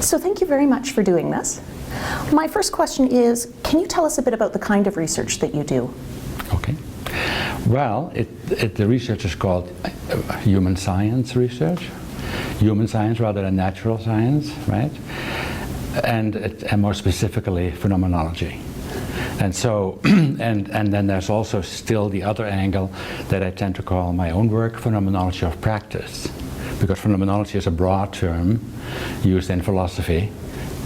So thank you very much for doing this. My first question is, can you tell us a bit about the kind of research that you do? Okay. Well, the research is called human science research. Human science rather than natural science, right? And more specifically, phenomenology. And so, and then there's also still the other angle that I tend to call my own work Phenomenology of Practice, because phenomenology is a broad term used in philosophy,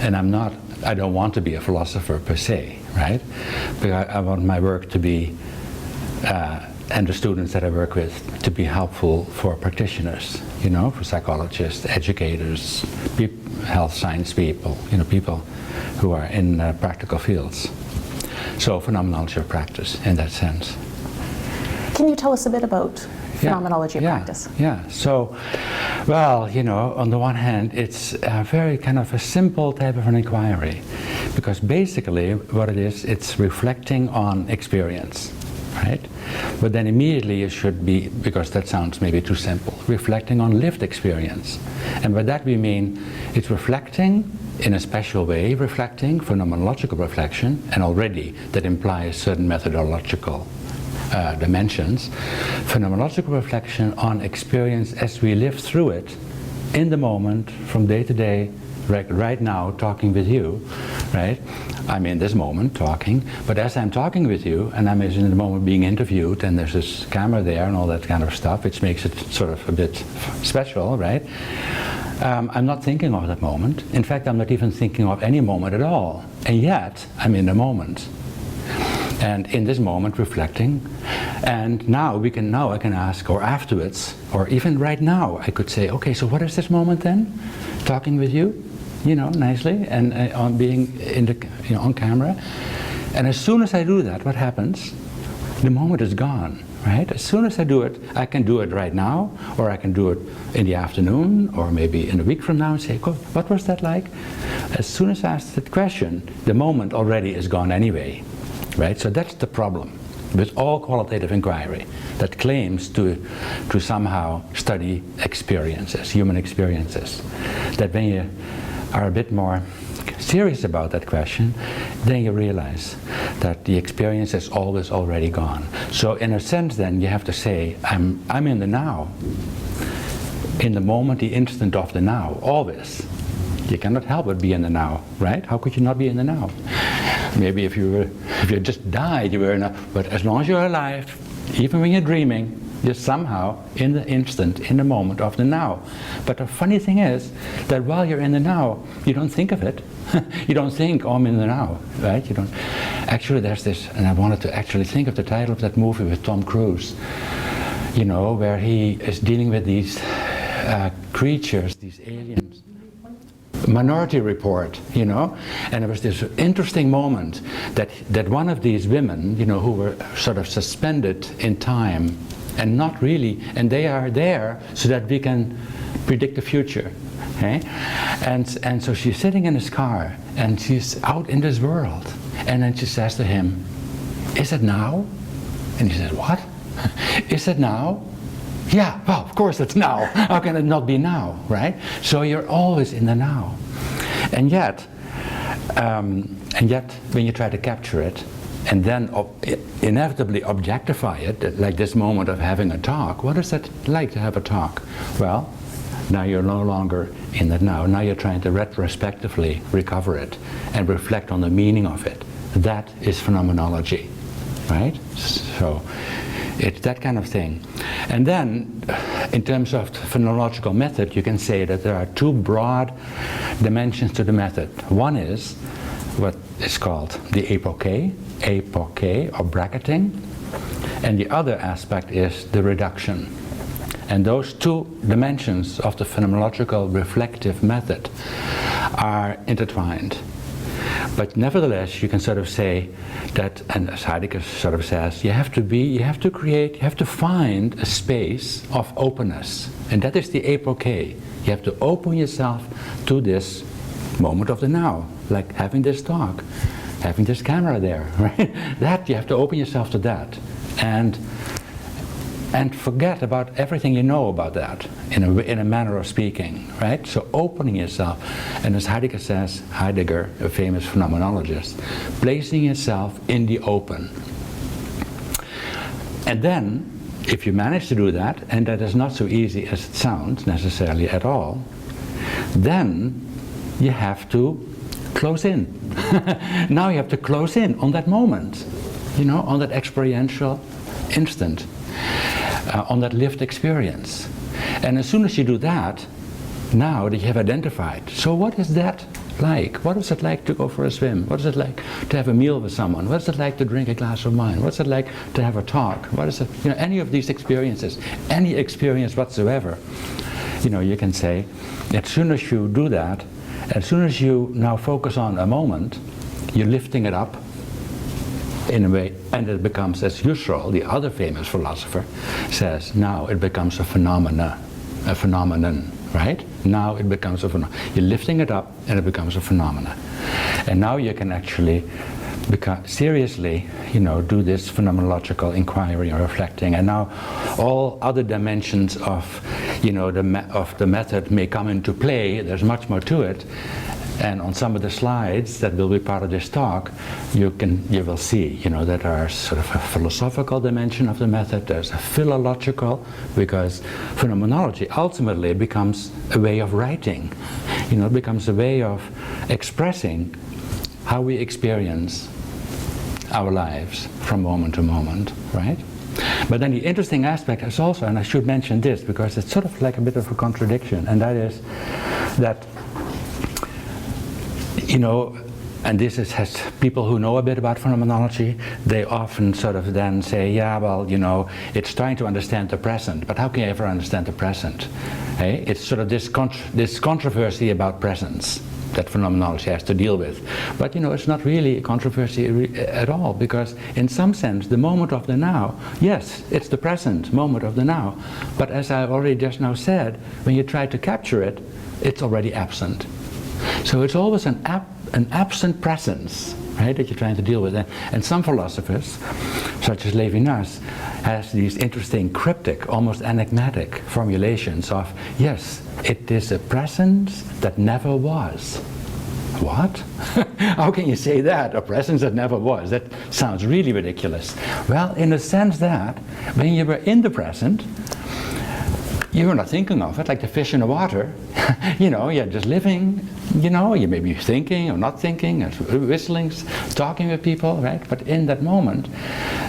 and I don't want to be a philosopher per se, right? Because I want my work to be, and the students that I work with, to be helpful for practitioners, you know, for psychologists, educators, health science people, you know, people who are in practical fields. So phenomenology of practice in that sense. Can you tell us a bit about phenomenology of practice? Yeah, so, well, you know, on the one hand, it's a very kind of a simple type of an inquiry, because basically what it is, it's reflecting on experience, right? But then immediately it should be, because that sounds maybe too simple, reflecting on lived experience. And by that we mean it's reflecting in a special way, reflecting, phenomenological reflection, and already that implies certain methodological dimensions. Phenomenological reflection on experience as we live through it in the moment, from day to day, right now, talking with you, right? I'm in this moment talking, but as I'm talking with you, and I'm in the moment being interviewed, and there's this camera there and all that kind of stuff, which makes it sort of a bit special, right? I'm not thinking of that moment. In fact, I'm not even thinking of any moment at all. And yet, I'm in the moment. And in this moment, reflecting. And now I can ask, or afterwards, or even right now, I could say, okay, so what is this moment then? Talking with you, you know, nicely, and on being in the, you know, on camera. And as soon as I do that, what happens? The moment is gone. Right? As soon as I do it, I can do it right now, or I can do it in the afternoon, or maybe in a week from now and say, what was that like? As soon as I ask that question, the moment already is gone anyway. Right? So that's the problem with all qualitative inquiry that claims to somehow study experiences, human experiences. That when you are a bit more serious about that question, then you realize that the experience is always already gone. So in a sense then you have to say, I'm in the now, in the moment, the instant of the now, always. You cannot help but be in the now, right? How could you not be in the now? Maybe if you just died, you were in a, but as long as you're alive, even when you're dreaming, you're somehow in the instant, in the moment of the now. But the funny thing is that while you're in the now, you don't think of it. You don't think, oh, I'm in the now, right? You don't. Actually, there's this, and I wanted to actually think of the title of that movie with Tom Cruise, you know, where he is dealing with these creatures, these aliens. Minority Report, you know, and there was this interesting moment that one of these women, you know, who were sort of suspended in time and not really, and they are there so that we can predict the future. Okay? And so she's sitting in his car and she's out in this world, and then she says to him, is it now? And he says, what? Is it now? Yeah, well, of course it's now. How can it not be now, right? So you're always in the now. And yet when you try to capture it and then inevitably objectify it, like this moment of having a talk, what is that like to have a talk? Well, now you're no longer in the now. Now you're trying to retrospectively recover it and reflect on the meaning of it. That is phenomenology, right? So it's that kind of thing. And then, in terms of the phenomenological method, you can say that there are two broad dimensions to the method. One is what is called the epoche, or bracketing, and the other aspect is the reduction. And those two dimensions of the phenomenological reflective method are intertwined. But nevertheless, you can sort of say that, and as Heidegger sort of says, you have to find a space of openness. And that is the epoche. You have to open yourself to this moment of the now, like having this talk, having this camera there, right? That, you have to open yourself to that. And and forget about everything you know about that in a manner of speaking, right? So opening yourself, and as Heidegger says, Heidegger, a famous phenomenologist, placing yourself in the open. And then, if you manage to do that, and that is not so easy as it sounds necessarily at all, then you have to close in. Now you have to close in on that moment, you know, on that experiential instant, on that lived experience. And as soon as you do that, now that you have identified, so what is that like? What is it like to go for a swim? What is it like to have a meal with someone? What is it like to drink a glass of wine? What's it like to have a talk? What is it, you know, any of these experiences, any experience whatsoever, you know, you can say, as soon as you do that, as soon as you now focus on a moment, you're lifting it up in a way, and it becomes, as Husserl, the other famous philosopher, says, now it becomes a phenomenon, right? Now it becomes a phenomenon. You're lifting it up and it becomes a phenomenon. And now you can actually seriously, you know, do this phenomenological inquiry or reflecting. And now all other dimensions of, you know, the method may come into play. There's much more to it. And on some of the slides that will be part of this talk, you will see, you know, that there are sort of a philosophical dimension of the method. There's a philological, because phenomenology ultimately becomes a way of writing. You know, it becomes a way of expressing how we experience our lives from moment to moment, right? But then the interesting aspect is also, and I should mention this because it's sort of like a bit of a contradiction, and that is that, you know, and this has people who know a bit about phenomenology, they often sort of then say, yeah, well, you know, it's trying to understand the present, but how can you ever understand the present? Hey? It's sort of this controversy about presence that phenomenology has to deal with. But you know, it's not really a controversy at all, because in some sense the moment of the now, yes, it's the present moment of the now, but as I've already just now said, when you try to capture it, it's already absent. So it's always an absent presence, right, that you're trying to deal with. And some philosophers, such as Levinas, has these interesting cryptic, almost enigmatic formulations of, yes, it is a presence that never was. What? How can you say that? A presence that never was? That sounds really ridiculous. Well, in the sense that when you were in the present, you were not thinking of it, like the fish in the water. You know, you're just living, you know, you may be thinking or not thinking, or whistling, talking with people, right? But in that moment,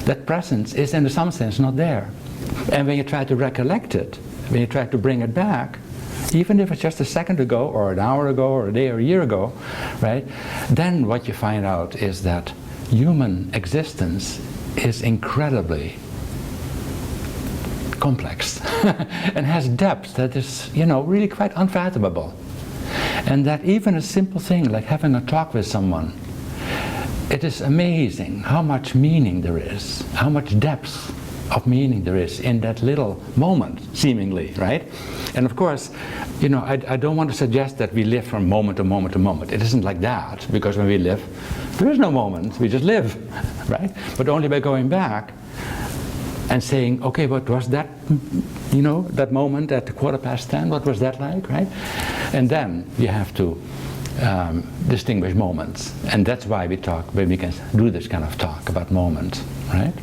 that presence is in some sense not there. And when you try to recollect it, when you try to bring it back, even if it's just a second ago, or an hour ago, or a day, or a year ago, right? Then what you find out is that human existence is incredibly complex and has depth that is, you know, really quite unfathomable. And that even a simple thing like having a talk with someone, it is amazing how much meaning there is, how much depth of meaning there is in that little moment, seemingly, right? And of course, you know, I don't want to suggest that we live from moment to moment to moment. It isn't like that, because when we live, there is no moment, we just live, right? But only by going back and saying, okay, what was that, you know, that moment at 10:15, what was that like, right? And then you have to distinguish moments. And that's why we can do this kind of talk about moments, right?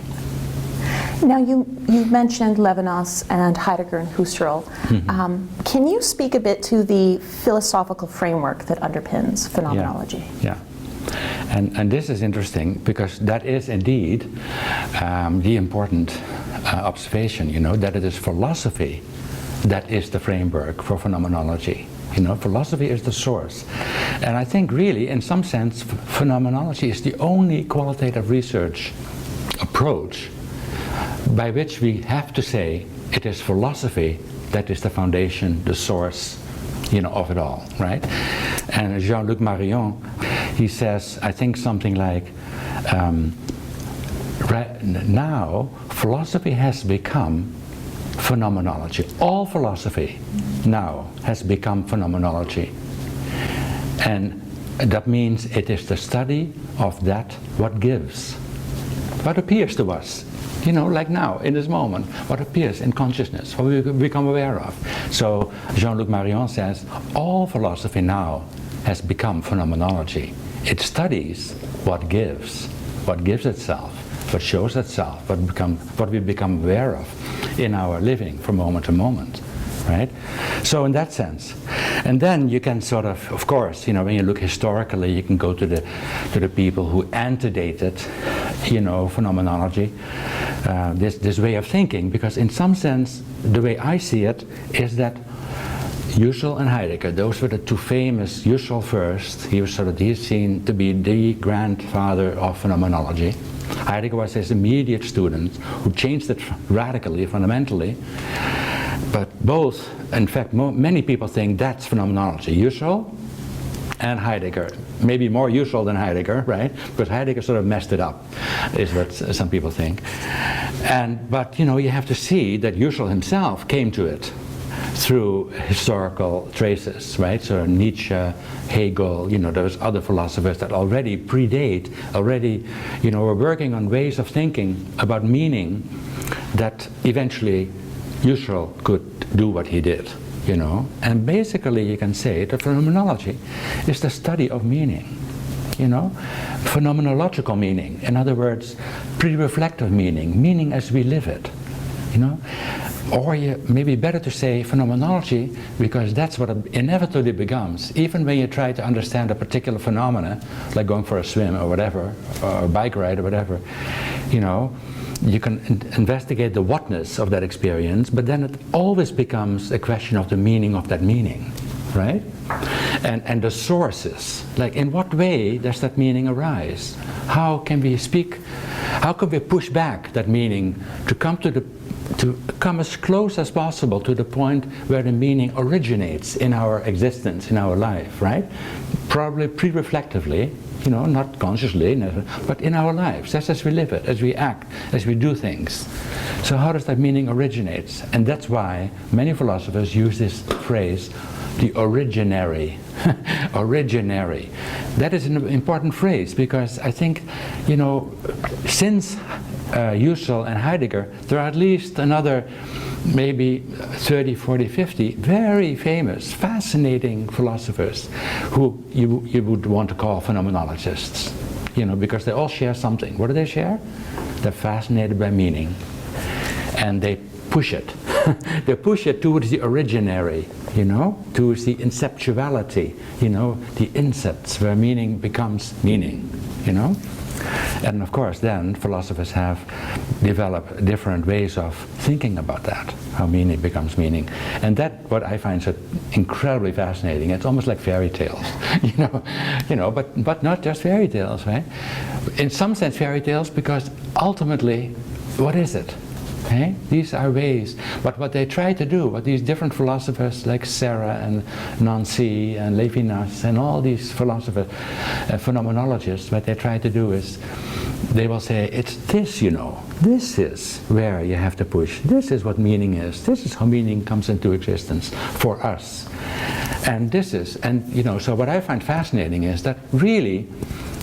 Now you mentioned Levinas and Heidegger and Husserl. Mm-hmm. Can you speak a bit to the philosophical framework that underpins phenomenology? Yeah. And this is interesting, because that is indeed the important observation, you know, that it is philosophy that is the framework for phenomenology. You know, philosophy is the source. And I think really, in some sense, phenomenology is the only qualitative research approach by which we have to say it is philosophy that is the foundation, the source, you know, of it all, right? And Jean-Luc Marion, he says, I think something like, now philosophy has become phenomenology. All philosophy now has become phenomenology. And that means it is the study of that what gives, what appears to us You know, like now, in this moment, what appears in consciousnness, what we become aware of. So Jean-Luc Marion says, all philosophy now has become phenomenology. It studies what gives itself, what shows itself, what we become aware of in our living from moment to moment. Right? So in that sense, and then you can sort of course, you know, when you look historically, you can go to the people who antedated, you know, phenomenology, this way of thinking, because in some sense, the way I see it is that Husserl and Heidegger, those were the two famous. Husserl first, he's seen to be the grandfather of phenomenology. Heidegger was his immediate student who changed it radically, fundamentally. But both, in fact, many people think that's phenomenology. Husserl and Heidegger. Maybe more Husserl than Heidegger, right? Because Heidegger sort of messed it up, is what some people think. But you know, you have to see that Husserl himself came to it through historical traces, right? So Nietzsche, Hegel, you know, those other philosophers that already predate, you know, were working on ways of thinking about meaning that eventually Husserl could do what he did, you know. And basically you can say that phenomenology is the study of meaning, you know. Phenomenological meaning, in other words, pre-reflective meaning, meaning as we live it, you know. Or maybe better to say phenomenology, because that's what it inevitably becomes. Even when you try to understand a particular phenomena, like going for a swim or whatever, or a bike ride or whatever, you know, you can investigate the whatness of that experience, but then it always becomes a question of the meaning of that meaning, right? And the sources, like in what way does that meaning arise? How can we push back that meaning to come as close as possible to the point where the meaning originates in our existence, in our life, right? Probably pre-reflectively, you know, not consciously, but in our lives, just as we live it, as we act, as we do things. So how does that meaning originate? And that's why many philosophers use this phrase, the originary. Originary. That is an important phrase, because I think, you know, since Husserl and Heidegger, there are at least another maybe 30, 40, 50 very famous, fascinating philosophers who you would want to call phenomenologists, you know, because they all share something. What do they share? They're fascinated by meaning, and they push it. They push it towards the originary, you know, towards the inceptuality, you know, the incepts where meaning becomes meaning, you know. And of course then philosophers have developed different ways of thinking about that, how meaning becomes meaning. And that what I find so incredibly fascinating. It's almost like fairy tales, you know, but not just fairy tales, right? In some sense fairy tales, because ultimately, what is it? Okay? These are ways, but what they try to do, what these different philosophers like Serre and Nancy and Levinas and all these philosophers, phenomenologists, what they try to do is, they will say, it's this, you know, this is where you have to push, this is what meaning is, this is how meaning comes into existence for us. And this is, and you know, so what I find fascinating is that really,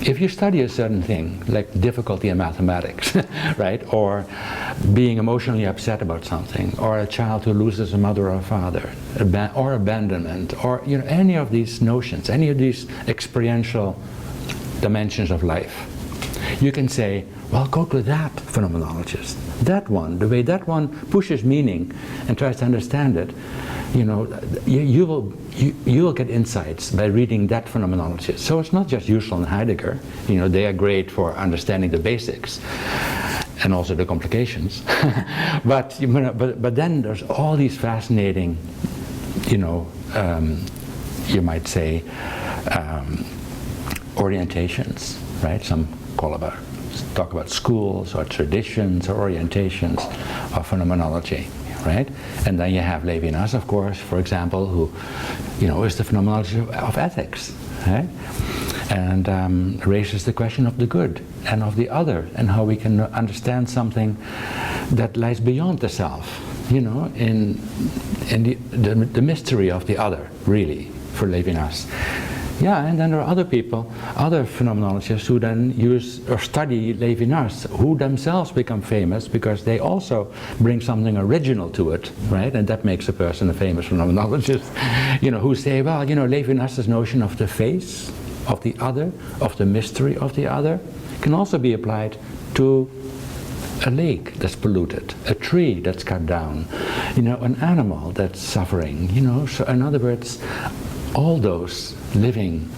if you study a certain thing, like difficulty in mathematics, right, or being emotionally upset about something, or a child who loses a mother or a father, or abandonment, or you know, any of these notions, any of these experiential dimensions of life, you can say, well, go to that phenomenologist, that one, the way that one pushes meaning and tries to understand it, you know, you will get insights by reading that phenomenologist. So it's not just Husserl and Heidegger, you know, they are great for understanding the basics and also the complications. but then there's all these fascinating, you know, you might say, orientations, right? Some talk about schools or traditions or orientations of phenomenology, right? And then you have Levinas, of course, for example, who, you know, is the phenomenology of ethics, right? And raises the question of the good and of the other, and how we can understand something that lies beyond the self, you know, in the mystery of the other, really, for Levinas. Yeah, and then there are other people, other phenomenologists who then use or study Levinas, who themselves become famous because they also bring something original to it, right? And that makes a person a famous phenomenologist. Who say, well, Levinas's notion of the face of the other, of the mystery of the other, can also be applied to a lake that's polluted, a tree that's cut down, an animal that's suffering, So in other words, all those living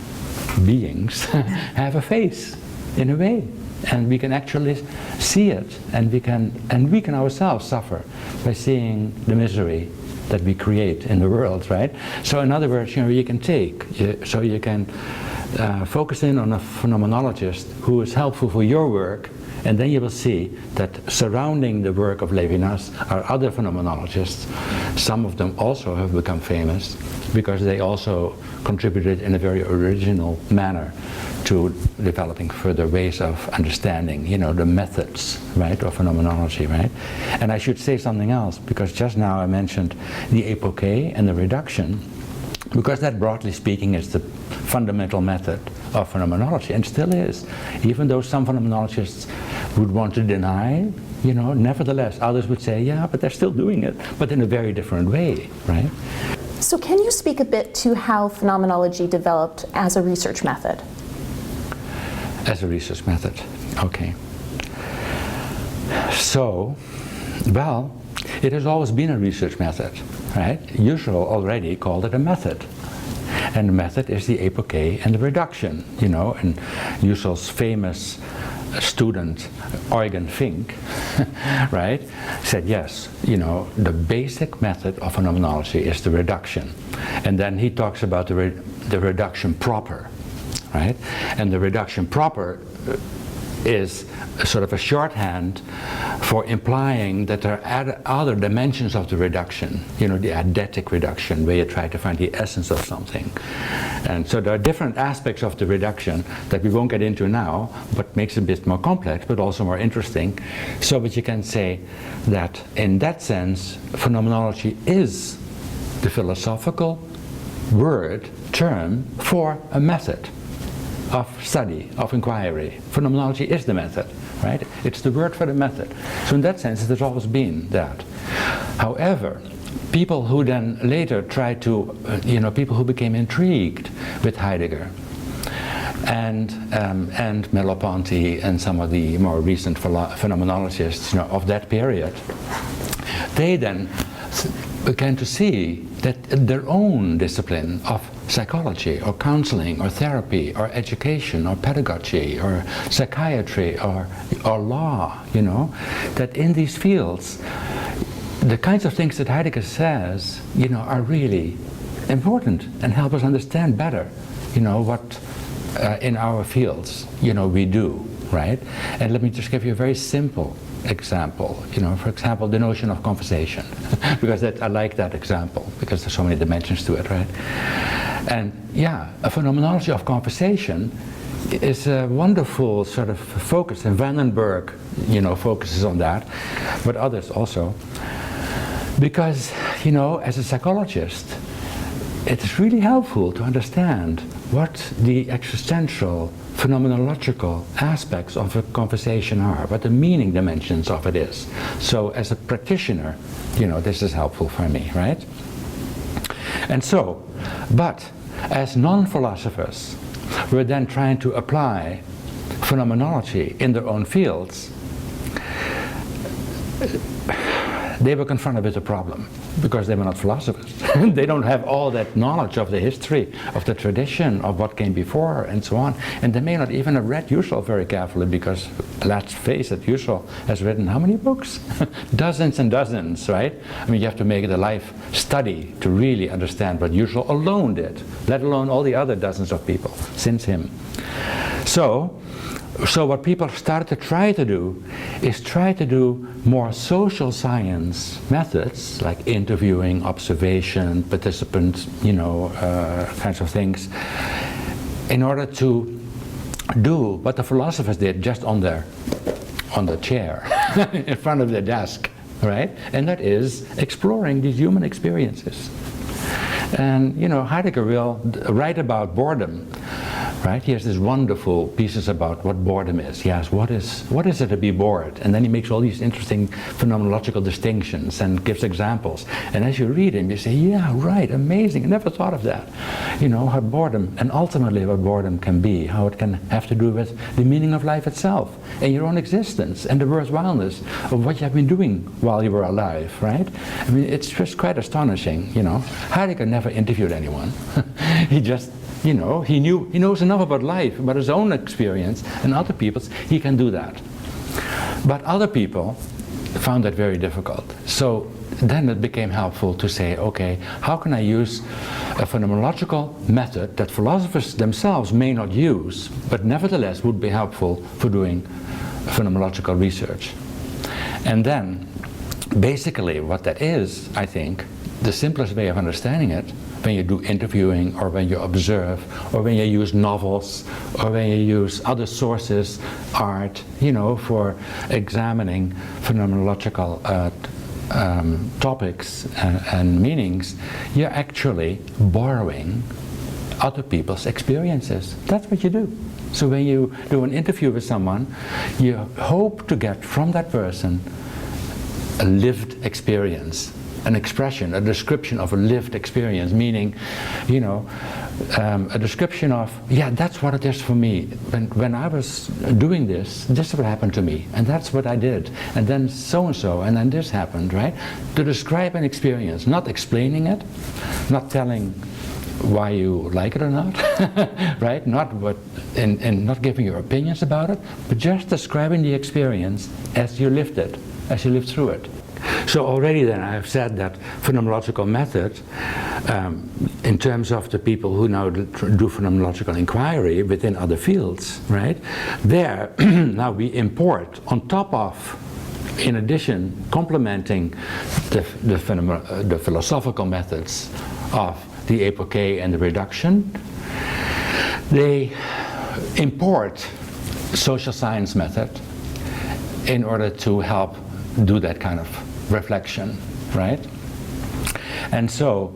beings have a face, in a way, and we can actually see it, and we can ourselves suffer by seeing the misery that we create in the world, right? So in other words, you can you can focus in on a phenomenologist who is helpful for your work, and then you will see that surrounding the work of Levinas are other phenomenologists. Some of them also have become famous because they also contributed in a very original manner to developing further ways of understanding, the methods, right, of phenomenology, right? And I should say something else, because just now I mentioned the epoché and the reduction, because that, broadly speaking, is the fundamental method of phenomenology, and still is. Even though some phenomenologists would want to deny, nevertheless, others would say, yeah, but they're still doing it, but in a very different way, right? So can you speak a bit to how phenomenology developed as a research method? As a research method, okay. So, well, it has always been a research method, right? Husserl already called it a method. And the method is the epoché and the reduction, and Husserl's famous student, Eugen Fink, right, said, yes, the basic method of phenomenology is the reduction. And then he talks about the reduction proper, right? And the reduction proper is sort of a shorthand for implying that there are other dimensions of the reduction, the eidetic reduction, where you try to find the essence of something. And so there are different aspects of the reduction that we won't get into now, but makes it a bit more complex, but also more interesting. So that you can say that in that sense, phenomenology is the philosophical term for a method of study, of inquiry. Phenomenology is the method, right? It's the word for the method. So in that sense, it has always been that. However, people who then later tried to, people who became intrigued with Heidegger and Merleau-Ponty and some of the more recent phenomenologists of that period, they then began to see that their own discipline of psychology or counseling or therapy or education or pedagogy or psychiatry or law, that in these fields the kinds of things that Heidegger says, are really important and help us understand better, what in our fields, we do, right? And let me just give you a very simple example, for example, the notion of conversation, because I like that example, because there's so many dimensions to it, right? And yeah, a phenomenology of conversation is a wonderful sort of focus, and Vandenberg, focuses on that, but others also, because, as a psychologist, it's really helpful to understand what the existential, phenomenological aspects of a conversation are, what the meaning dimensions of it is. So as a practitioner, this is helpful for me, right? And so, but as non-philosophers, we're then trying to apply phenomenology in their own fields. They were confronted with a problem because they were not philosophers. They don't have all that knowledge of the history, of the tradition, of what came before, and so on. And they may not even have read Husserl very carefully, because let's face it, Husserl has written how many books? Dozens and dozens, right? I mean, you have to make it a life study to really understand what Husserl alone did, let alone all the other dozens of people since him. So what people started to try to do is try to do more social science methods, like interviewing, observation, participants, kinds of things, in order to do what the philosophers did just on the chair in front of their desk, right? And that is exploring these human experiences. And Heidegger will write about boredom right? He has these wonderful pieces about what boredom is. He asks, what is it to be bored? And then he makes all these interesting phenomenological distinctions and gives examples. And as you read him, you say, yeah, right, amazing, I never thought of that. You know, how boredom, and ultimately what boredom can be, how it can have to do with the meaning of life itself, and your own existence, and the worthwhileness of what you have been doing while you were alive, right? I mean, it's just quite astonishing, you know. Heidegger never interviewed anyone. He just, you know, he knows enough about life, about his own experience, and other people's, he can do that. But other people found that very difficult. So then it became helpful to say, okay, how can I use a phenomenological method that philosophers themselves may not use, but nevertheless would be helpful for doing phenomenological research. And then, basically what that is, I think, the simplest way of understanding it, when you do interviewing, or when you observe, or when you use novels, or when you use other sources, art, you know, for examining phenomenological topics and meanings, you're actually borrowing other people's experiences. That's what you do. So when you do an interview with someone, you hope to get from that person a lived experience, an expression, a description of a lived experience, meaning, you know, a description of, yeah, that's what it is for me. When I was doing this, this would happen to me, and that's what I did, and then so-and-so, and then this happened, right? To describe an experience, not explaining it, not telling why you like it or not, right? Not what, and not giving your opinions about it, but just describing the experience as you lived it, as you lived through it. So already then I have said that phenomenological method, in terms of the people who now do phenomenological inquiry within other fields, right? There, now we import on top of, in addition, complementing the philosophical methods of the epoche and the reduction, they import social science method in order to help do that kind of reflection, right? And so,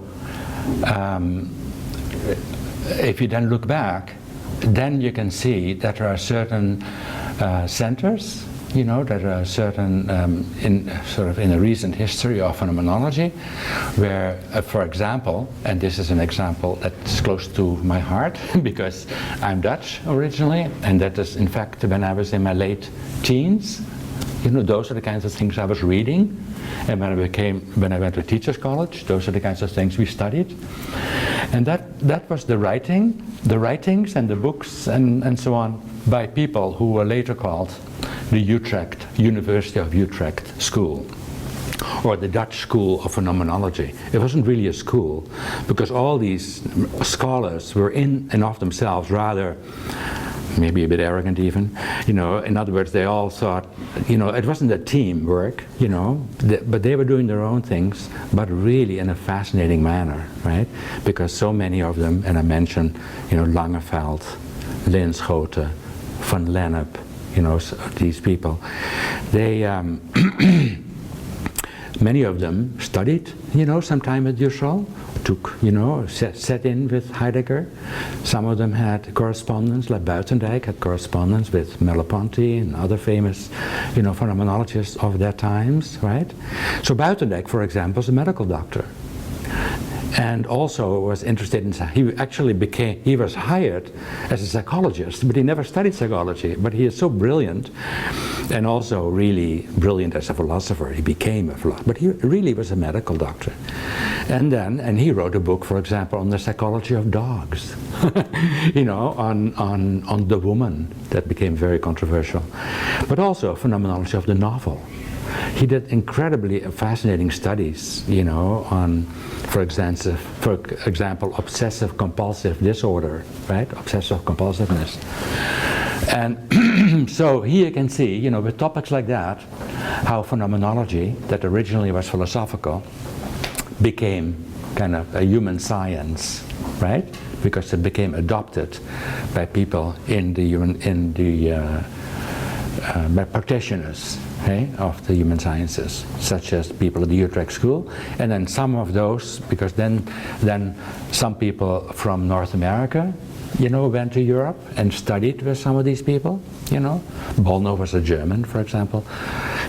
if you then look back, then you can see that there are certain centers, you know, that are certain, in the recent history of phenomenology, where, for example, and this is an example that's close to my heart, because I'm Dutch originally, and that is, in fact, when I was in my late teens, you know, those are the kinds of things I was reading. And when I went to teachers college, those are the kinds of things we studied. And that was the writings and the books and so on by people who were later called the University of Utrecht School, or the Dutch School of Phenomenology. It wasn't really a school, because all these scholars were in and of themselves rather, maybe a bit arrogant even, you know. In other words, they all thought, you know, it wasn't a teamwork, you know, but they were doing their own things, but really in a fascinating manner, right? Because so many of them, and I mentioned, you know, Langeveld, Linschoten, van Lennep, you know, these people, they, many of them studied, you know, some time at Husserl, took, you know, set in with Heidegger. Some of them had correspondence, like Buitendijk had correspondence with Merleau-Ponty and other famous, you know, phenomenologists of their times, right? So Buitendijk, for example, is a medical doctor, and also was interested in, he was hired as a psychologist, but he never studied psychology, but he is so brilliant, and also really brilliant as a philosopher. He became a philosopher, but he really was a medical doctor. And he wrote a book, for example, on the psychology of dogs, you know, on the woman, that became very controversial, but also phenomenology of the novel. He did incredibly fascinating studies, you know, on, for example, obsessive compulsive disorder, right? Obsessive compulsiveness. And so here you can see, you know, with topics like that, how phenomenology, that originally was philosophical, became kind of a human science, right? Because it became adopted by people by practitioners, okay, of the human sciences, such as people at the Utrecht School, and then some of those, because then some people from North America, went to Europe and studied with some of these people, Bollner was a German, for example.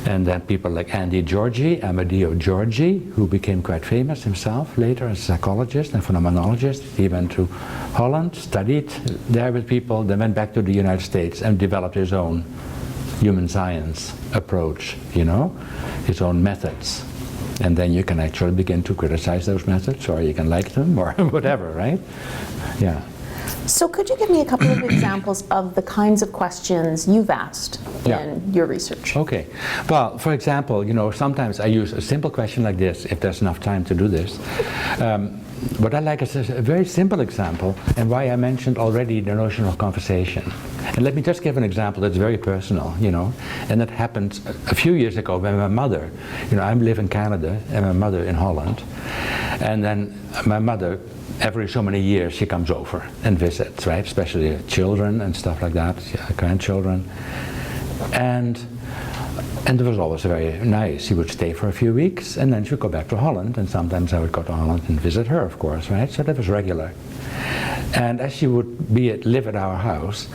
And then people like Andy Georgi, Amadeo Georgi, who became quite famous himself later as a psychologist and phenomenologist. He went to Holland, studied there with people, then went back to the United States and developed his own human science approach, his own methods. And then you can actually begin to criticize those methods, or you can like them, or whatever, right? Yeah. So could you give me a couple of examples of the kinds of questions you've asked in your research? Okay. Well, for example, sometimes I use a simple question like this, if there's enough time to do this. What I like is a very simple example, and why I mentioned already the notion of conversation. And let me just give an example that's very personal, and that happened a few years ago when my mother, I live in Canada and my mother in Holland, and then my mother, every so many years she comes over and visits, right? Especially children and stuff like that, grandchildren. And it was always very nice. She would stay for a few weeks and then she would go back to Holland, and sometimes I would go to Holland and visit her, of course, right? So that was regular. And as she would live at our house,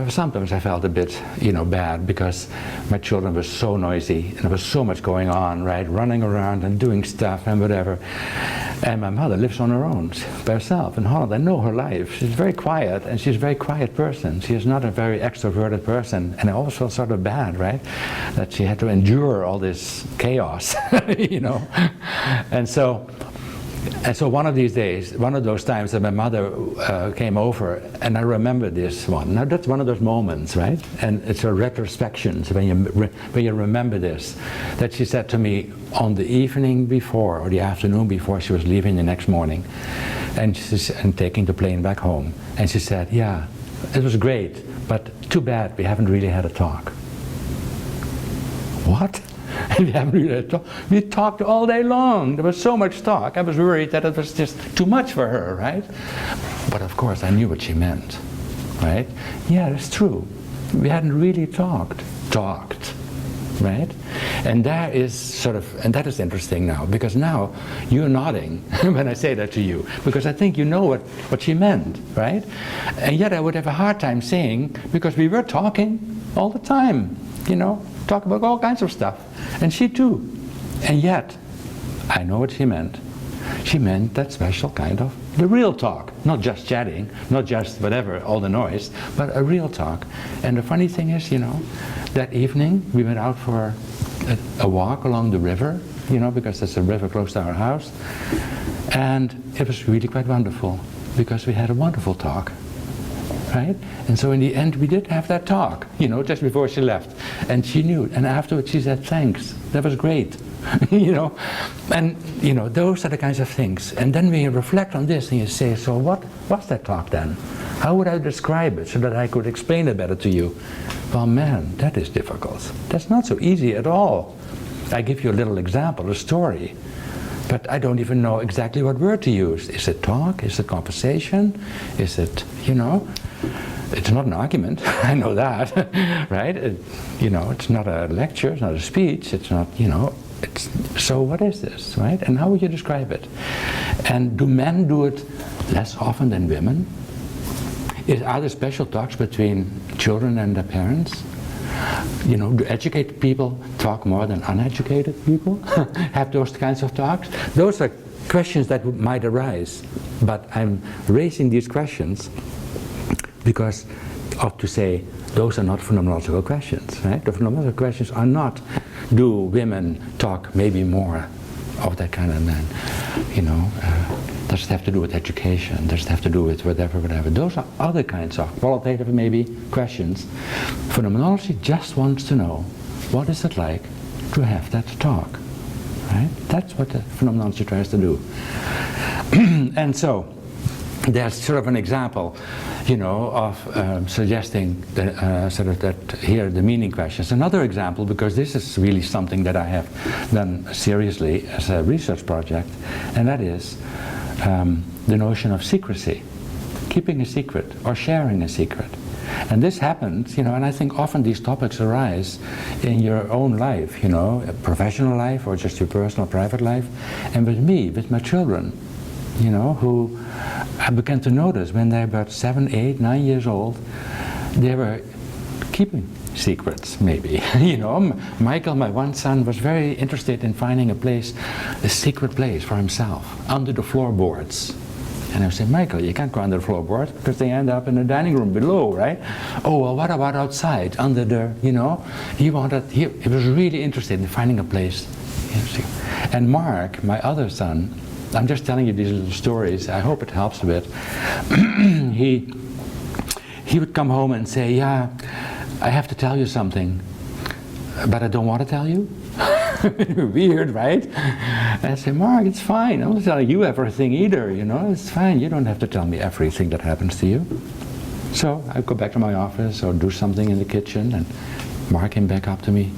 sometimes I felt a bit, bad, because my children were so noisy and there was so much going on, right? Running around and doing stuff and whatever. And my mother lives on her own, by herself in Holland. I know her life. She's very quiet, and she's a very quiet person. She is not a very extroverted person. And I always felt sort of bad, right? That she had to endure all this chaos, And so one of these days, one of those times that my mother came over, and I remember this one. Now that's one of those moments, right? And it's a retrospection, so when you remember this, that she said to me on the evening before, or the afternoon before she was leaving the next morning, and taking the plane back home. And she said, yeah, it was great, but too bad we haven't really had a talk. What? We haven't really talked. We talked all day long. There was so much talk. I was worried that it was just too much for her, right? But of course I knew what she meant, right? Yeah, it's true. We hadn't really talked, right? And that is interesting now, because now you're nodding when I say that to you, because I think you know what she meant, right? And yet I would have a hard time saying, because we were talking all the time, talk about all kinds of stuff, and she too. And yet, I know what she meant. She meant that special kind of, the real talk, not just chatting, not just whatever, all the noise, but a real talk. And the funny thing is, that evening we went out for a walk along the river, because there's a river close to our house. And it was really quite wonderful, because we had a wonderful talk. Right? And so in the end we did have that talk, just before she left. And she knew, and afterwards she said, thanks, that was great. And those are the kinds of things. And then when you reflect on this and you say, so what was that talk then? How would I describe it so that I could explain it better to you? Well, man, that is difficult. That's not so easy at all. I give you a little example, a story. But I don't even know exactly what word to use. Is it talk? Is it conversation? Is it, it's not an argument. I know that, right? It's not a lecture, it's not a speech, it's not, so what is this, right? And how would you describe it? And do men do it less often than women? Are there special talks between children and their parents? Do educated people talk more than uneducated people? Have those kinds of talks? Those are questions that might arise, but I'm raising these questions because to say those are not phenomenological questions, right? The phenomenological questions are not, do women talk maybe more of that kind of man, does it have to do with education? Does it have to do with whatever? Those are other kinds of qualitative, maybe, questions. Phenomenology just wants to know, what is it like to have that talk, right? That's what the phenomenology tries to do. And so, there's sort of an example, of suggesting that here the meaning questions. Another example, because this is really something that I have done seriously as a research project, and that is the notion of secrecy, keeping a secret or sharing a secret. And this happens, and I think often these topics arise in your own life, a professional life or just your personal private life, and with me, with my children, who I began to notice when they're about 7, 8, 9 years old, they were keeping secrets, maybe. You know, Michael, my one son, was very interested in finding a secret place for himself, under the floorboards. And I said, Michael, you can't go under the floorboards because they end up in the dining room below, right? Oh, well, what about outside, under the, you know? He was really interested in finding a place. And Mark, my other son, I'm just telling you these little stories, I hope it helps a bit. He would come home and say, yeah, I have to tell you something, but I don't want to tell you. Weird, right? And I say, Mark, it's fine. I'm not telling you everything either, you know. It's fine. You don't have to tell me everything that happens to you. So I go back to my office or do something in the kitchen, and Mark came back up to me.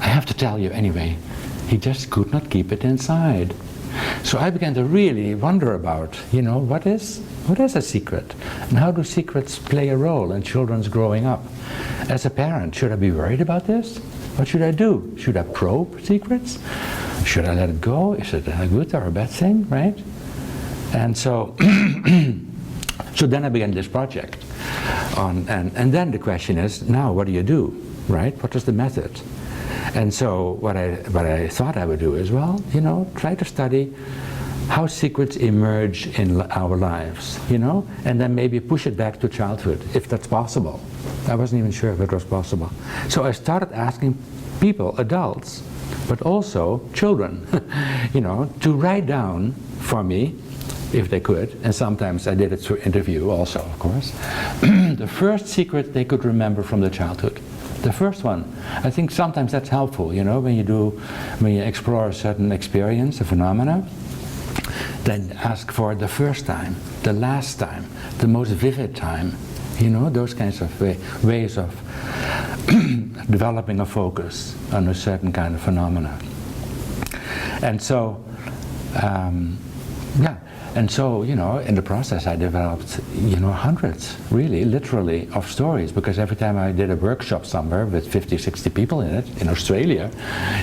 I have to tell you anyway. He just could not keep it inside. So I began to really wonder about, you know, what is a secret? And how do secrets play a role in children's growing up? As a parent, should I be worried about this? What should I do? Should I probe secrets? Should I let it go? Is it a good or a bad thing, right? And so, so then I began this project. And then the question is, now what do you do, right? What is the method? And so what I thought I would do is, well, you know, try to study how secrets emerge in our lives, you know, and then maybe push it back to childhood, if that's possible. I wasn't even sure if it was possible. So I started asking people, adults, but also children, you know, to write down for me, if they could, and sometimes I did it through interview also, of course, the first secret they could remember from their childhood. The first one. I think sometimes that's helpful, you know, when you explore a certain experience, a phenomena, then ask for the first time, the last time, the most vivid time, you know, those kinds of ways of developing a focus on a certain kind of phenomena. And so, yeah. And so, you know, in the process I developed, you know, hundreds, really, literally, of stories, because every time I did a workshop somewhere with 50, 60 people in it, in Australia,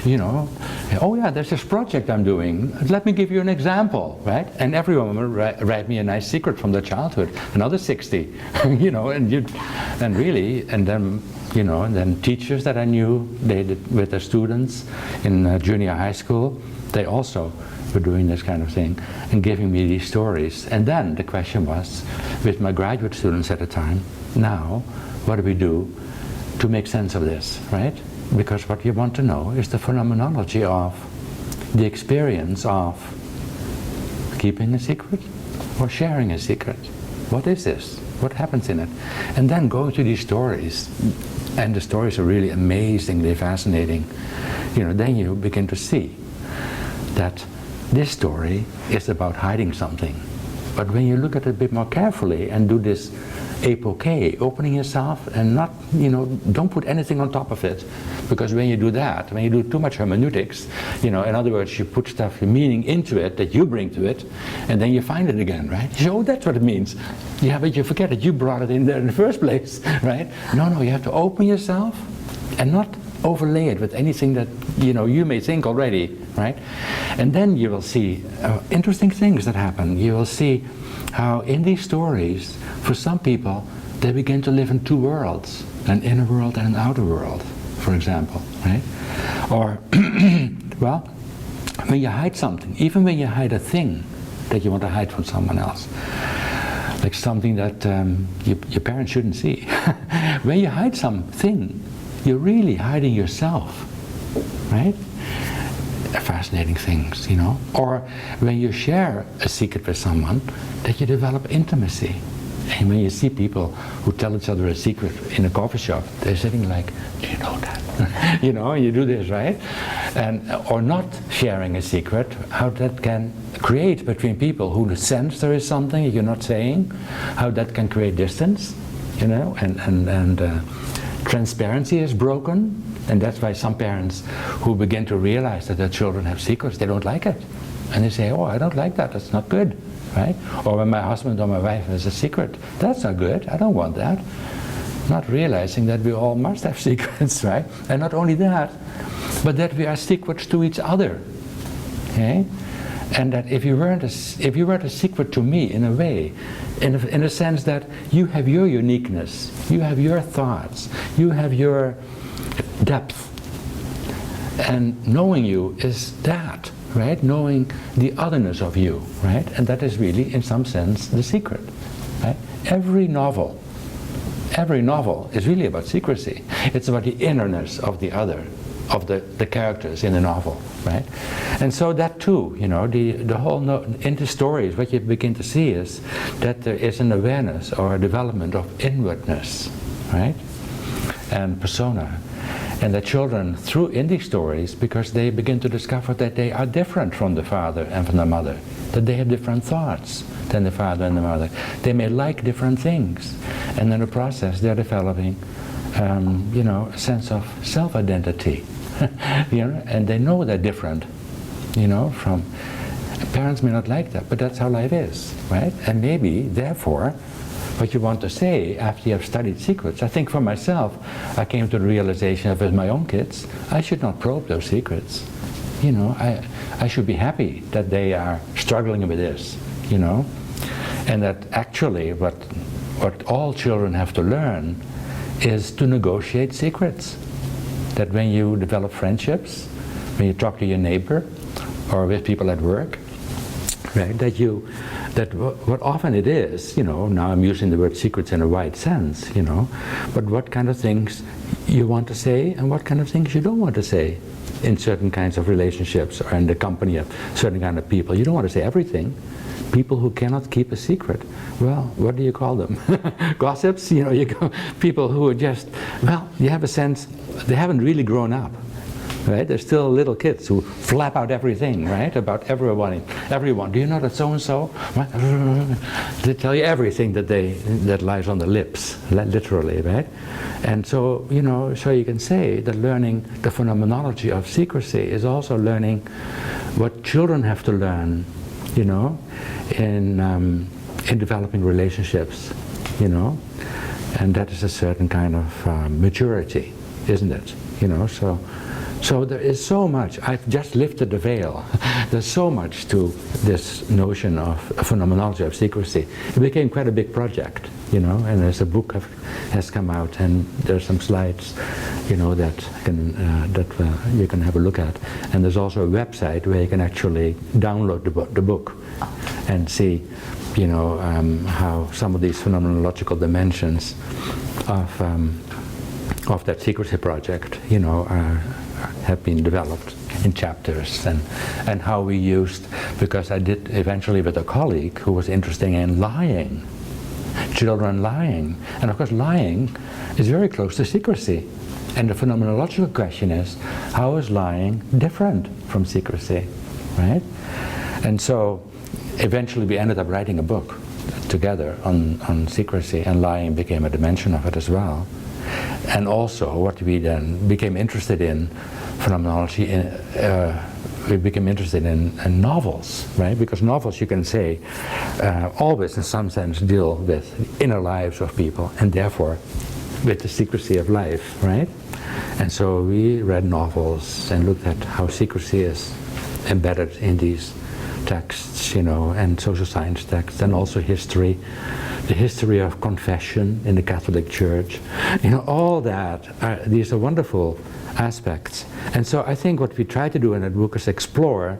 you know, oh yeah, there's this project I'm doing, let me give you an example, right? And everyone would write me a nice secret from their childhood, another 60, you know, and really, and then, you know, and then teachers that I knew, they did with their students in junior high school, they also were doing this kind of thing and giving me these stories. And then the question was, with my graduate students at the time, now what do we do to make sense of this, right? Because what you want to know is the phenomenology of the experience of keeping a secret or sharing a secret. What is this? What happens in it? And then going to these stories, and the stories are really amazingly fascinating, you know, then you begin to see that this story is about hiding something. But when you look at it a bit more carefully and do this epoche, opening yourself and not, you know, don't put anything on top of it. Because when you do that, when you do too much hermeneutics, you know, in other words, you put stuff, meaning into it that you bring to it, and then you find it again, right? You say, oh, that's what it means. Yeah, but you forget that you brought it in there in the first place, right? No, you have to open yourself and not overlay it with anything that, you know, you may think already, right? And then you will see interesting things that happen. You will see how in these stories, for some people, they begin to live in two worlds, an inner world and an outer world, for example, right? Or, well, when you hide something, even when you hide a thing that you want to hide from someone else, like something that your parents shouldn't see, when you hide something, you're really hiding yourself, right? Fascinating things, you know. Or when you share a secret with someone, that you develop intimacy. And when you see people who tell each other a secret in a coffee shop, they're sitting like, do you know that? You know, you do this, right? And or not sharing a secret, how that can create between people who sense there is something you're not saying, how that can create distance, you know, and transparency is broken, and that's why some parents who begin to realize that their children have secrets, they don't like it. And they say, oh, I don't like that, that's not good, right? Or when my husband or my wife has a secret, that's not good, I don't want that. Not realizing that we all must have secrets, right? And not only that, but that we are secrets to each other, okay? And that if you weren't a secret to me in a way, in a sense that you have your uniqueness, you have your thoughts, you have your depth, and knowing you is that, right? Knowing the otherness of you, right? And that is really, in some sense, the secret, right? Every novel is really about secrecy. It's about the innerness of the other, of the characters in the novel, right? And so that too, you know, the whole in the stories, what you begin to see is that there is an awareness or a development of inwardness, right? And persona. And the children, in these stories, because they begin to discover that they are different from the father and from the mother, that they have different thoughts than the father and the mother. They may like different things, and in the process they're developing, you know, a sense of self-identity. You know, and they know they're different, you know, from parents may not like that, but that's how life is, right? And maybe, therefore, what you want to say after you have studied secrets, I think for myself, I came to the realization that with my own kids, I should not probe those secrets. You know, I should be happy that they are struggling with this, you know, and that actually what all children have to learn is to negotiate secrets. That when you develop friendships, when you talk to your neighbor or with people at work, right, that what often it is, you know, now I'm using the word secrets in a wide sense, you know, but what kind of things you want to say and what kind of things you don't want to say in certain kinds of relationships or in the company of certain kind of people. You don't want to say everything. People who cannot keep a secret, well, what do you call them? Gossips, you know, people who are just, well, you have a sense they haven't really grown up, right? They're still little kids who flap out everything, right, about everyone. Do you know that so-and-so? They tell you everything that lies on the lips, literally, right? And so, you know, so you can say that learning the phenomenology of secrecy is also learning what children have to learn, you know, in developing relationships, you know, and that is a certain kind of maturity, isn't it? You know, so there is so much. I've just lifted the veil. There's so much to this notion of phenomenology of secrecy. It became quite a big project, you know, and there's a book has come out, and there's some slides, you know, that you can have a look at. And there's also a website where you can actually download the book and see, you know, how some of these phenomenological dimensions of that secrecy project, you know, have been developed in chapters, and how we used, because I did eventually with a colleague who was interested in lying, children lying, and of course lying is very close to secrecy, and the phenomenological question is, how is lying different from secrecy, right? And so eventually we ended up writing a book together on secrecy, and lying became a dimension of it as well. And also what we then became interested in phenomenology, we became interested in novels, right? Because novels, you can say, always in some sense deal with inner lives of people, and therefore with the secrecy of life, right? And so we read novels and looked at how secrecy is embedded in these texts, you know, and social science texts, and also history. The history of confession in the Catholic Church, you know, all that, these are wonderful aspects. And so I think what we try to do in that book is explore,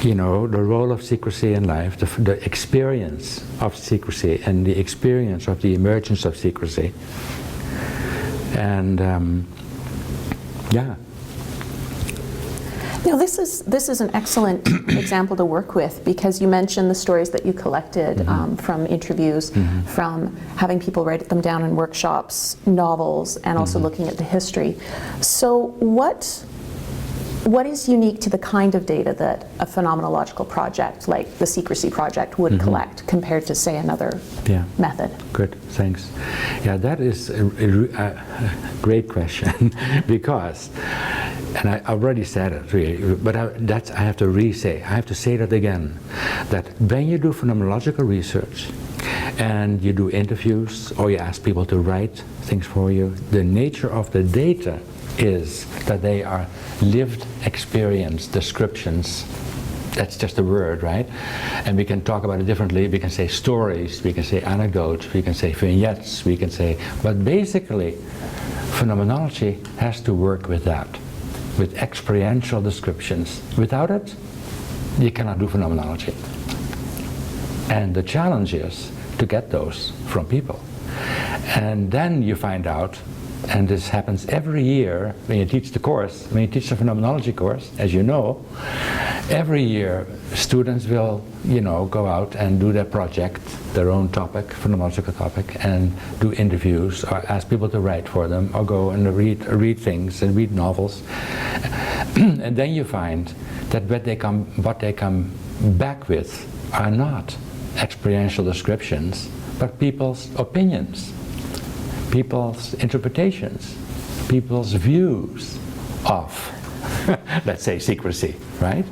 you know, the role of secrecy in life, the experience of secrecy, and the experience of the emergence of secrecy. And yeah. Now, this is an excellent example to work with, because you mentioned the stories that you collected from interviews, from having people write them down in workshops, novels, and also looking at the history. So what is unique to the kind of data that a phenomenological project like the Secrecy Project would collect compared to, say, another method? Good, thanks. Yeah, that is a great question because, and I already said it really, but I have to re-say, I have to say that again, that when you do phenomenological research and you do interviews or you ask people to write things for you, the nature of the data is that they are lived experience descriptions that's just a word, right? And we can talk about it differently. We can say stories, we can say anecdotes, we can say vignettes, we can say, but basically phenomenology has to work with that, with experiential descriptions. Without it, you cannot do phenomenology. And the challenge is to get those from people. And then you find out, and this happens every year when you teach the course, when you teach the phenomenology course, as you know, every year students will, go out and do their project, their own topic, phenomenological topic, and do interviews or ask people to write for them or go and read things and read novels. And then you find that what they come back with are not experiential descriptions, but people's opinions, people's interpretations, people's views of, let's say, secrecy, right?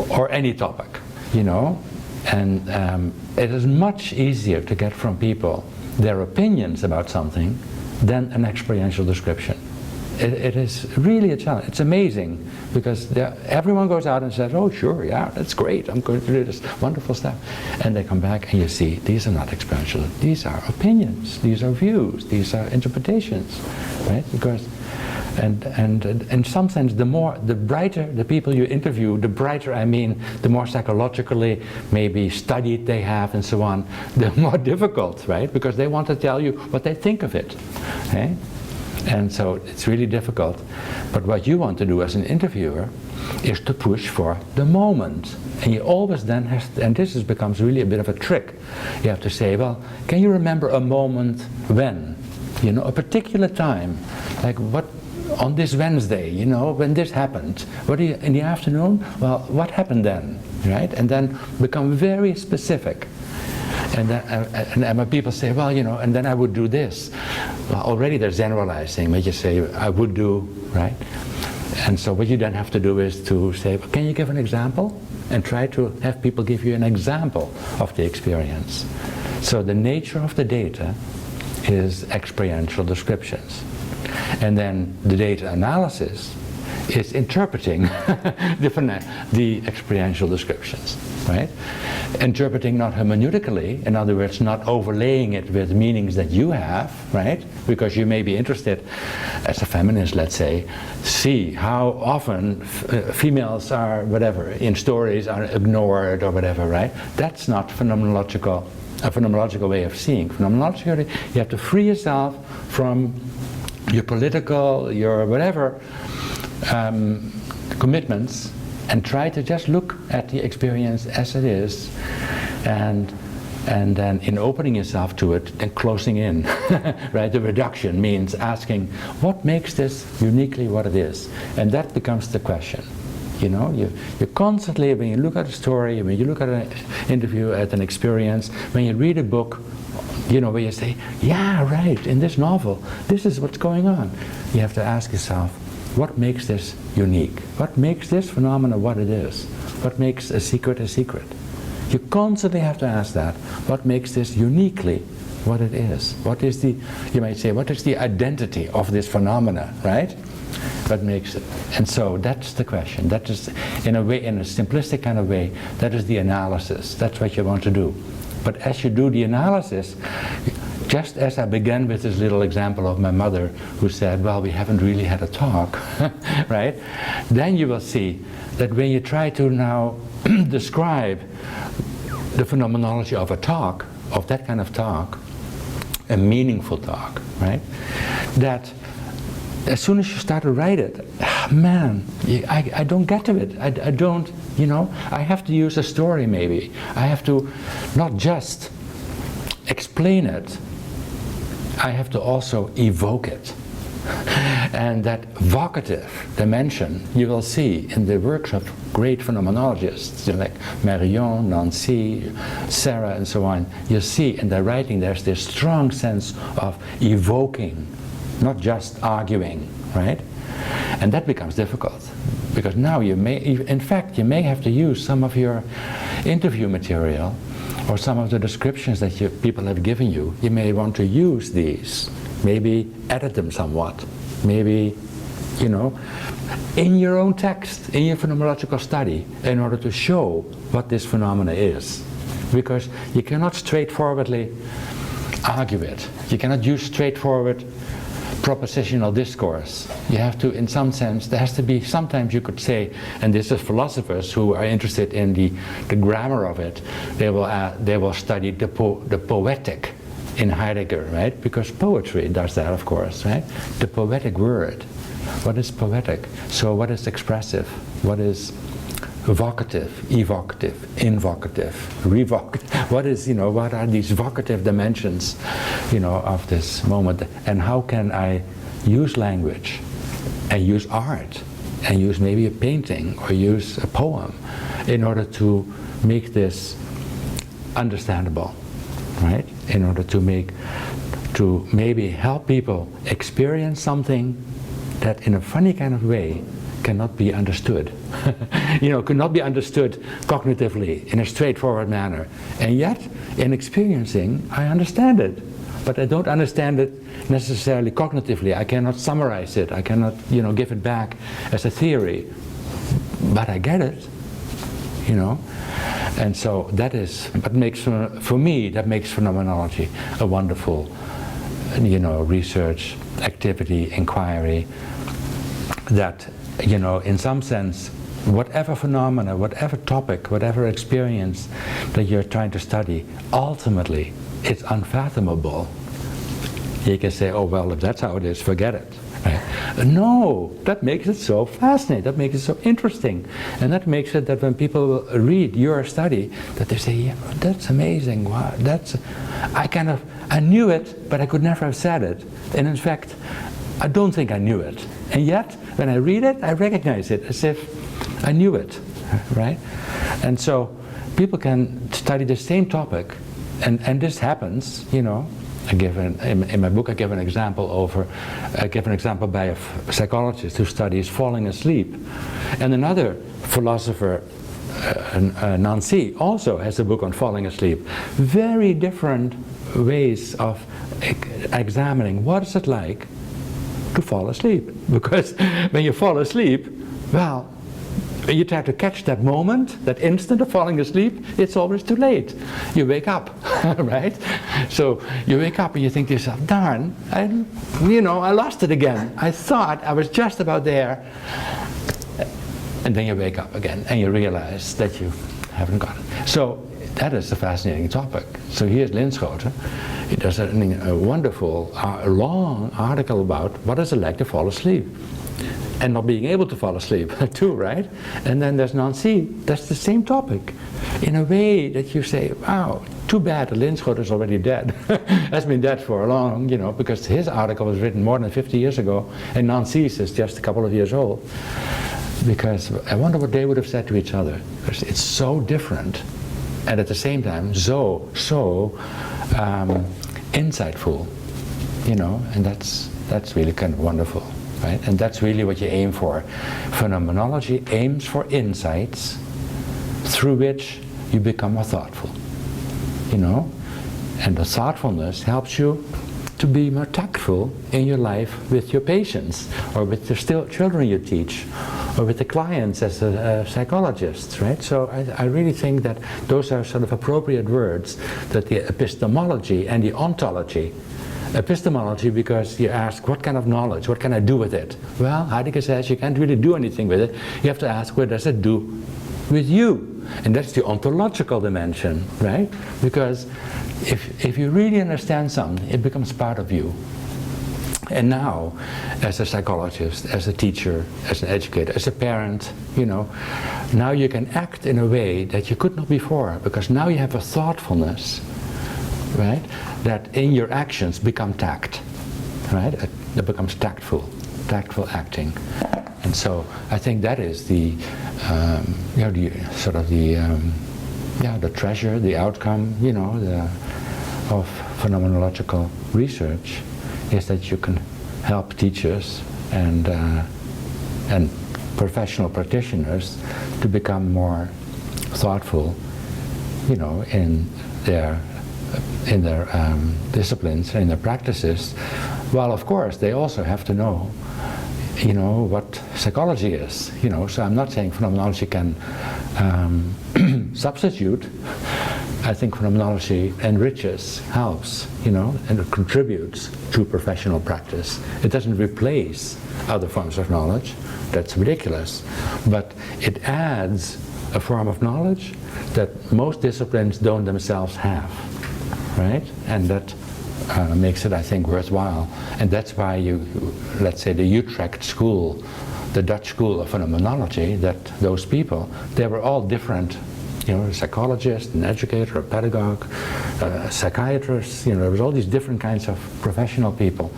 Or any topic, And it is much easier to get from people their opinions about something than an experiential description. It is really a challenge. It's amazing because everyone goes out and says, oh sure, yeah, that's great, I'm going to do this wonderful stuff. And they come back and you see, these are not experiential, these are opinions, these are views, these are interpretations, right? Because, and in some sense, the brighter the people you interview, the brighter, I mean, the more psychologically maybe studied they have and so on, the more difficult, right? Because they want to tell you what they think of it, okay? And so it's really difficult. But what you want to do as an interviewer is to push for the moment. And you always then have to, and this becomes really a bit of a trick. You have to say, well, can you remember a moment when? A particular time. Like what, on this Wednesday, when this happened. What do you, in the afternoon? Well, what happened then? Right? And then become very specific. And then when people say, well, and then I would do this. Well, already they're generalizing. When you say, I would do, right? And so what you then have to do is to say, well, can you give an example? And try to have people give you an example of the experience. So the nature of the data is experiential descriptions. And then the data analysis is interpreting the experiential descriptions, right? Interpreting not hermeneutically, in other words, not overlaying it with meanings that you have, right? Because you may be interested, as a feminist, let's say, see how often females are, whatever, in stories are ignored or whatever, right? That's not a phenomenological way of seeing. Phenomenologically, you have to free yourself from your political, your whatever, commitments, and try to just look at the experience as it is, and then in opening yourself to it and closing in, right? The reduction means asking, what makes this uniquely what it is? And that becomes the question. You constantly, when you look at a story, when you look at an interview, at an experience, when you read a book, where you say, yeah, right, in this novel, this is what's going on. You have to ask yourself, what makes this unique? What makes this phenomenon what it is? What makes a secret a secret? You constantly have to ask that. What makes this uniquely what it is? What is the, you might say, what is the identity of this phenomena, right? What makes it? And so that's the question. That is, in a way, in a simplistic kind of way, that is the analysis. That's what you want to do. But as you do the analysis, just as I began with this little example of my mother who said, well, we haven't really had a talk, right? Then you will see that when you try to now describe the phenomenology of a talk, of that kind of talk, a meaningful talk, right? That as soon as you start to write it, man, I don't get to it. I don't, I have to use a story maybe. I have to not just explain it, I have to also evoke it. And that vocative dimension you will see in the works of great phenomenologists like Marion, Nancy, Sarah, and so on. You see in their writing there's this strong sense of evoking, not just arguing, right? And that becomes difficult because now you may, in fact, you may have to use some of your interview material or some of the descriptions that people have given you. You may want to use these, maybe edit them somewhat, maybe you know, in your own text, in your phenomenological study, in order to show what this phenomena is. Because you cannot straightforwardly argue it. You cannot use straightforward propositional discourse. You have to, in some sense, there has to be, sometimes you could say, and this is philosophers who are interested in the grammar of it, they will study the poetic in Heidegger, right? Because poetry does that, of course, right? The poetic word. What is poetic? So what is expressive? What is vocative, evocative, invocative, revocative? What is, you know, what are these vocative dimensions, you know, of this moment? And how can I use language and use art and use maybe a painting or use a poem in order to make this understandable, right? In order to maybe help people experience something that in a funny kind of way cannot be understood. You know, cannot be understood cognitively in a straightforward manner. And yet, in experiencing, I understand it. But I don't understand it necessarily cognitively. I cannot summarize it. I cannot, you know, give it back as a theory. But I get it, you know. And so that is what makes, for me, that makes phenomenology a wonderful, you know, research activity, inquiry, that, you know, in some sense, whatever phenomena, whatever topic, whatever experience that you're trying to study, ultimately, it's unfathomable. You can say, oh, well, if that's how it is, forget it. Right? No, that makes it so fascinating, that makes it so interesting. And that makes it that when people read your study, that they say, yeah, that's amazing, wow, that's, I knew it, but I could never have said it. And in fact, I don't think I knew it. And yet, when I read it, I recognize it as if I knew it, right? And so people can study the same topic, and this happens, you know. In my book I give an example by a psychologist who studies falling asleep, and another philosopher, Nancy, also has a book on falling asleep. Very different ways of examining what is it like to fall asleep, because when you fall asleep, well, when you try to catch that moment, that instant of falling asleep, it's always too late. You wake up, right? So you wake up and you think to yourself, darn, I lost it again. I thought I was just about there. And then you wake up again and you realize that you haven't got it. So that is a fascinating topic. So here's Linschoten. He does a wonderful, long article about what is it like to fall asleep. And not being able to fall asleep too, right? And then there's Nancy, that's the same topic. In a way that you say, wow, too bad that Linschoten is already dead. Has been dead for a long, you know, because his article was written more than 50 years ago, and Nancy's is just a couple of years old. Because I wonder what they would have said to each other. Because it's so different, and at the same time, so insightful, you know, and that's really kind of wonderful. Right? And that's really what you aim for. Phenomenology aims for insights through which you become more thoughtful, you know? And the thoughtfulness helps you to be more tactful in your life with your patients, or with the children you teach, or with the clients as a psychologist, right? So I really think that those are sort of appropriate words, that the epistemology and the ontology. Epistemology, because you ask, what kind of knowledge, what can I do with it? Well, Heidegger says you can't really do anything with it. You have to ask, what does it do with you? And that's the ontological dimension, right? Because if you really understand something, it becomes part of you. And now, as a psychologist, as a teacher, as an educator, as a parent, you know, now you can act in a way that you could not before, because now you have a thoughtfulness, right, that in your actions become tact, right? It becomes tactful acting. And so I think that is the treasure, the outcome, you know, of phenomenological research, is that you can help teachers and professional practitioners to become more thoughtful, you know, in their disciplines, in their practices, while of course they also have to know what psychology is. So I'm not saying phenomenology can substitute. I think phenomenology enriches, helps, and it contributes to professional practice. It doesn't replace other forms of knowledge. That's ridiculous. But it adds a form of knowledge that most disciplines don't themselves have, right? And that makes it, I think, worthwhile. And that's why let's say the Utrecht school, the Dutch school of phenomenology, that those people, they were all different, a psychologist, an educator, a pedagogue, a psychiatrist, there was all these different kinds of professional people.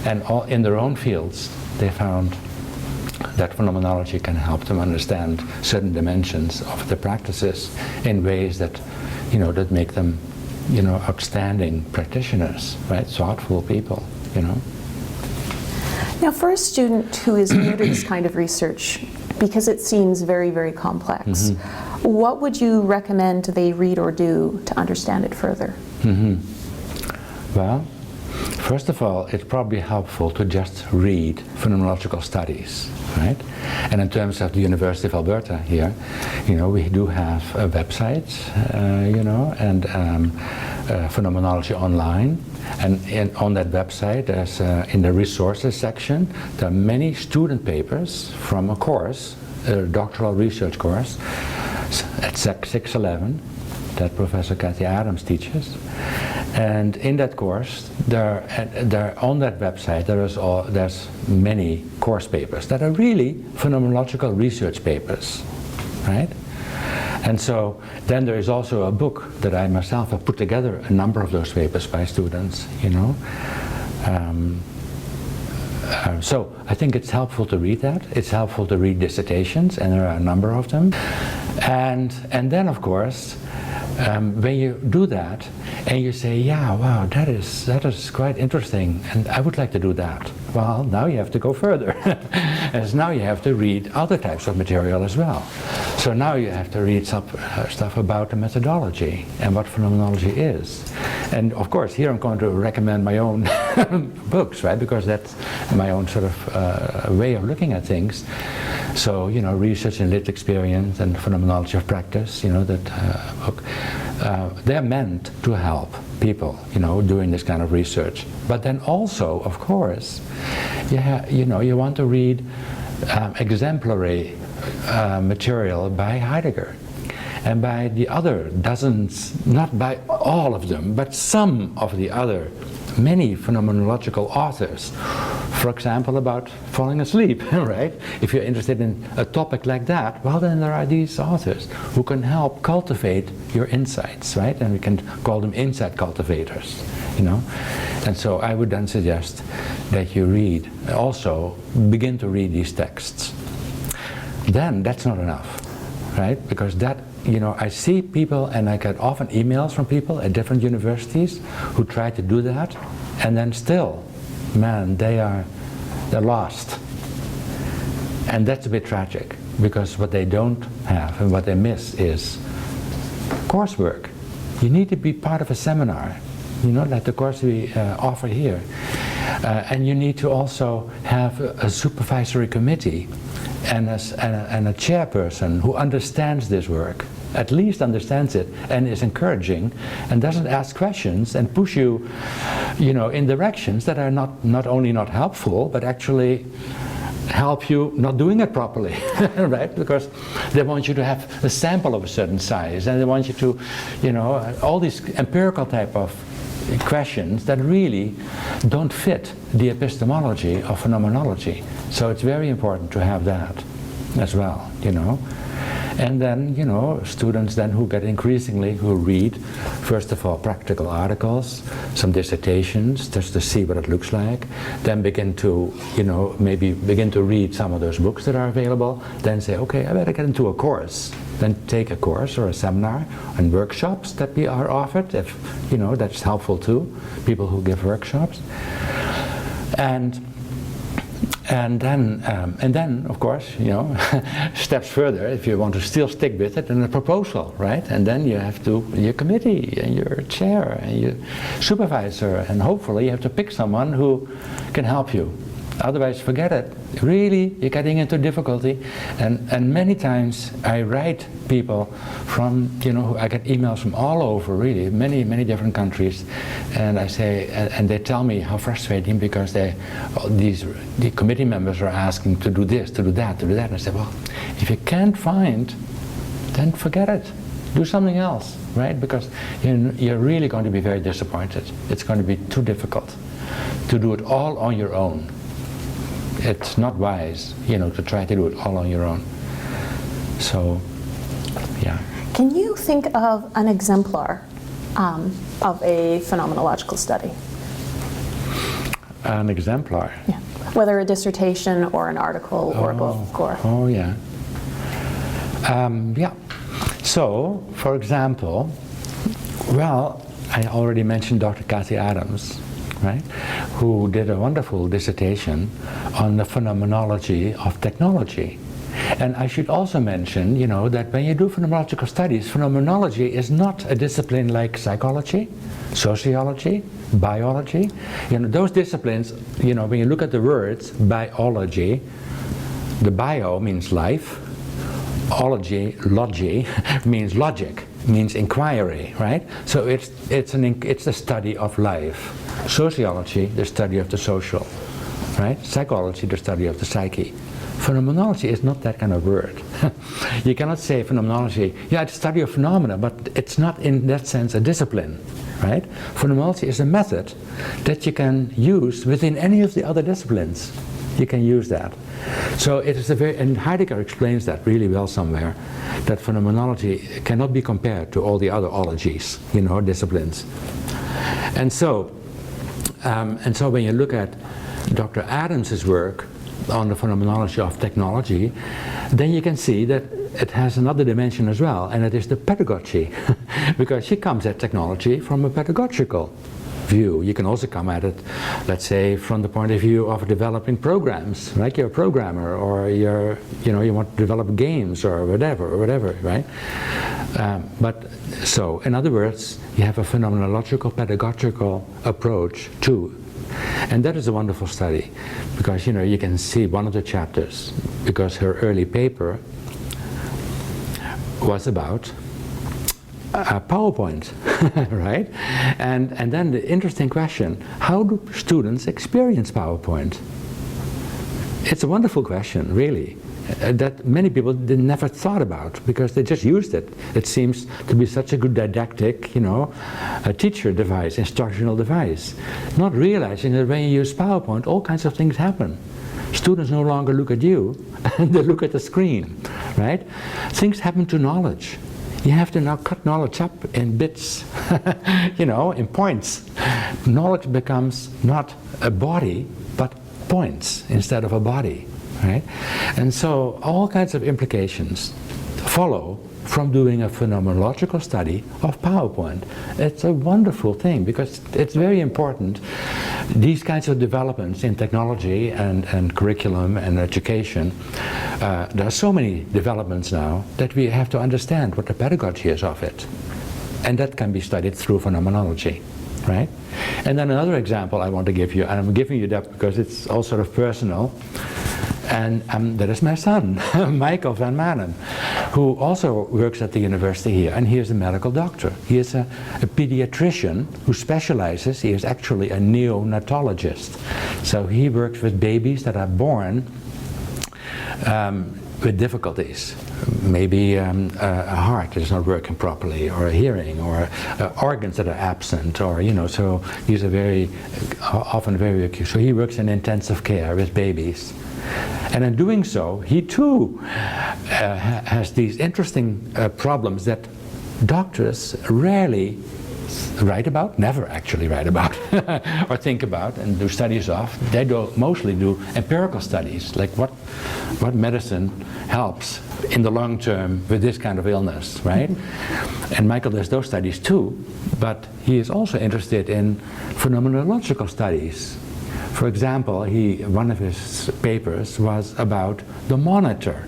And all in their own fields, they found that phenomenology can help them understand certain dimensions of the practices in ways that, that make them, outstanding practitioners, right? Thoughtful people, Now, for a student who is new to this kind of research, because it seems very, very complex, what would you recommend they read or do to understand it further? Well, first of all, it's probably helpful to just read phenomenological studies, right? And in terms of the University of Alberta here, we do have websites, and Phenomenology Online. And on that website, there's in the resources section, there are many student papers from a course, a doctoral research course at SEC 611 that Professor Kathy Adams teaches. And in that course, on that website, there's many course papers that are really phenomenological research papers, right? And so then there is also a book that I myself have put together a number of those papers by students, So I think it's helpful to read that. It's helpful to read dissertations, and there are a number of them. And then, of course, when you do that and you say, yeah, wow, that is quite interesting, and I would like to do that. Well, now you have to go further. As now you have to read other types of material as well. So now you have to read some stuff about the methodology and what phenomenology is. And of course, here I'm going to recommend my own books, right? Because that's my own sort of way of looking at things. So, Research in Lived Experience and Phenomenology of Practice, that book, they're meant to help people, doing this kind of research. But then also, of course, you want to read exemplary material by Heidegger and by the other dozens, not by all of them, but some of the other many phenomenological authors. For example, about falling asleep, right? If you're interested in a topic like that, well, then there are these authors who can help cultivate your insights, right? And we can call them insight cultivators, And so I would then suggest that you also begin to read these texts. Then that's not enough, right? Because that, I see people, and I get often emails from people at different universities who try to do that, and then still, man, they're lost. And that's a bit tragic, because what they don't have and what they miss is coursework. You need to be part of a seminar, like the course we offer here. And you need to also have a supervisory committee and a chairperson who understands this work, at least understands it, and is encouraging and doesn't ask questions and push you, in directions that are not only not helpful, but actually help you not doing it properly, right? Because they want you to have a sample of a certain size, and they want you to, all these empirical type of questions that really don't fit the epistemology of phenomenology. So it's very important to have that as well, And then, students then who read, first of all, practical articles, some dissertations, just to see what it looks like, then begin to, maybe begin to read some of those books that are available, then say, okay, I better get into a course. Then take a course or a seminar and workshops that are offered, if, that's helpful too, people who give workshops. And then, of course, steps further, if you want to still stick with it, and a proposal, right? And then you have your committee, and your chair, and your supervisor, and hopefully you have to pick someone who can help you, Otherwise, forget it. Really, you're getting into difficulty. And many times I write people from, I get emails from all over, really, many different countries. And I say, and they tell me how frustrating, because the committee members are asking to do this, to do that, to do that. And I say, well, if you can't find, then forget it. Do something else, right? Because you're really going to be very disappointed. It's going to be too difficult to do it all on your own. It's not wise, to try to do it all on your own. So, yeah. Can you think of an exemplar of a phenomenological study? An exemplar? Yeah. Whether a dissertation or an article or a book or... Oh, yeah. Yeah. So, for example, well, I already mentioned Dr. Cassie Adams, right, who did a wonderful dissertation on the phenomenology of technology. And I should also mention, that when you do phenomenological studies, phenomenology is not a discipline like psychology, sociology, biology. Those disciplines, when you look at the words biology, the bio means life, logy means logic, means inquiry, right? So it's the study of life. Sociology, the study of the social, right? Psychology, the study of the psyche. Phenomenology is not that kind of word. You cannot say phenomenology, yeah, it's a study of phenomena, but it's not in that sense a discipline, right? Phenomenology is a method that you can use within any of the other disciplines. You can use that. So it is and Heidegger explains that really well somewhere, that phenomenology cannot be compared to all the other ologies, disciplines. And so when you look at Dr. Adams's work on the phenomenology of technology, then you can see that it has another dimension as well, and it is the pedagogy, because she comes at technology from a pedagogical view. You can also come at it, let's say, from the point of view of developing programs, like you're a programmer, or you want to develop games, or whatever, right? But so, in other words, you have a phenomenological, pedagogical approach too. And that is a wonderful study, because you can see one of the chapters, because her early paper was about PowerPoint, right? And then the interesting question, how do students experience PowerPoint? It's a wonderful question, really, that many people never thought about, because they just used it. It seems to be such a good didactic, a teacher device, instructional device, not realizing that when you use PowerPoint, all kinds of things happen. Students no longer look at you, they look at the screen, right? Things happen to knowledge. You have to now cut knowledge up in bits, in points. Knowledge becomes not a body, but points instead of a body, right? And so all kinds of implications follow from doing a phenomenological study of PowerPoint. It's a wonderful thing, because it's very important. These kinds of developments in technology and curriculum and education, there are so many developments now that we have to understand what the pedagogy is of it. And that can be studied through phenomenology, right? And then another example I want to give you, and I'm giving you that because it's all sort of personal, and that is my son, Michael van Manen, who also works at the university here, and he is a medical doctor. He is a pediatrician who specializes, he is actually a neonatologist. So he works with babies that are born with difficulties. Maybe a heart that is not working properly, or a hearing, or organs that are absent, or so these are often very acute. So he works in intensive care with babies. And in doing so, he too has these interesting problems that doctors rarely write about, never actually write about, or think about and do studies of. They mostly do empirical studies, like what medicine helps in the long term with this kind of illness, right? And Michael does those studies too, but he is also interested in phenomenological studies. For example, one of his papers was about the monitor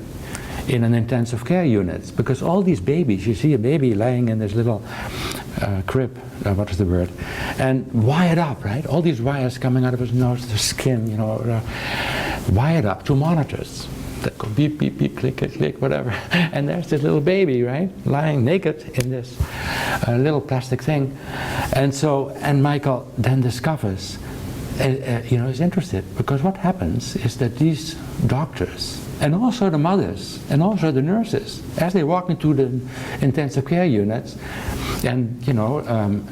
in an intensive care unit, because all these babies, you see a baby lying in this little crib, what is the word, and wired up, right? All these wires coming out of his nose, the skin, you know, wired up to monitors that go beep, beep, beep, click, click, click, whatever. And there's this little baby, right, lying naked in this little plastic thing. And Michael then discovers, you know, is interested, because what happens is that these doctors, and also the mothers, and also the nurses, as they walk into the intensive care units, and you know,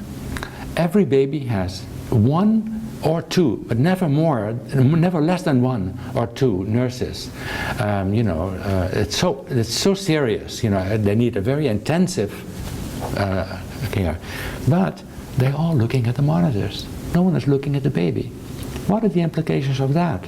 every baby has one or two, but never more, never less than one or two nurses. You know, it's so serious. You know, they need a very intensive care, but they're all looking at the monitors. No one is looking at the baby. What are the implications of that?